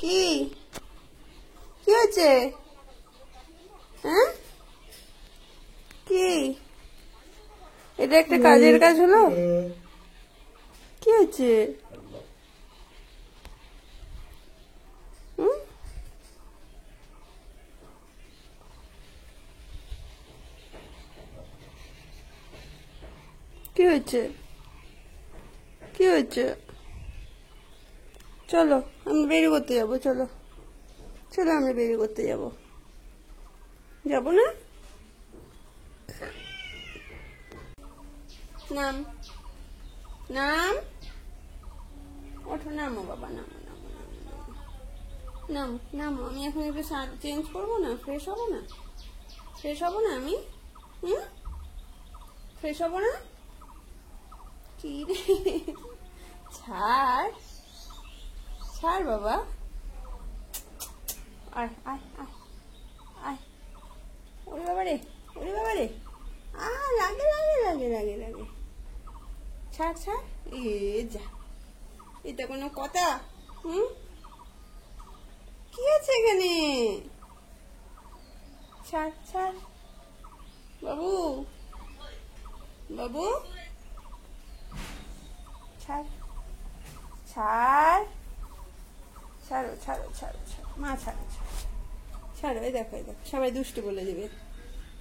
কি কি হচ্ছে? হ্যাঁ, কি এটা একটা কাজের কাজ হলো? কি হচ্ছে? হুম, কি হচ্ছে? কি হচ্ছে? চলো আমরা বেরিয়ে করতে যাবো। চলো চলো আমরা বেরিয়ে করতে যাবো। যাবো না? নাম নাম ওঠো, নামো বাবা, নামো নামো নামো নামো নামো নামো। আমি এখন একটু শার্ট চেঞ্জ করবো না, ফ্রেশ হবো না? ফ্রেশ হবো না আমি? হুম, ফ্রেশ হবো না? কি রে, ছাড় ছাড় বাবা, আয় আয় আয় আয়। ওরে বাবা রে, ওরে বাবা রে, লাগে লাগে লাগে লাগে লাগে। ছাড় ছাড়। এ যা, এটা কোনো কথা? হুম, কি আছে এখানে? ছাড় ছাড় বাবু, বাবু ছাড় ছাড়, ছাড়ো ছাড়ো ছাড়ো ছাড়ো, মা ছাড়ো ছাড়ো ছাড়ো। এই দেখো, এই দেখো, সবাই দুষ্টু বলে দেবে।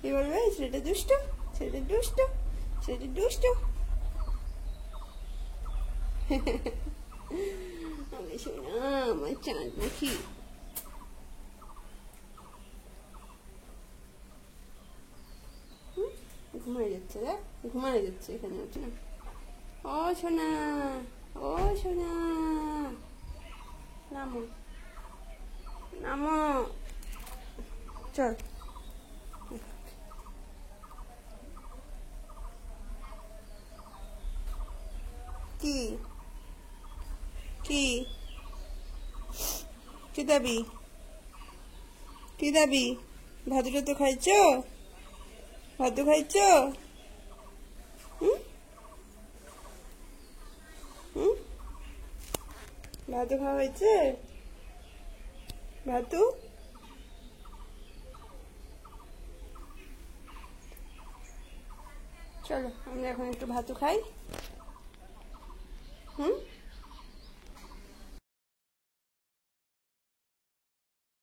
কি বলবে? ছেলেটা দুষ্টু, ছেলেটা দুষ্টু, ছেলেটা দুষ্টু। আমি শোনা, আমার চাঁদ পাখি। ঘুমায় যাচ্ছে, দেখ ঘুমায় যাচ্ছে এখানে, হচ্ছে না? ও সোনা, ও সোনা, নামো নামো, চল। কি কি কি দাবি, কি দাবি? ভাতটা তো খাইছ, ভাত খাইছ? হুম হুম, ভাত খাওয়া হয়েছে? ভাতু, চলো আমরা এখন একটু ভাতু খাই। হুম।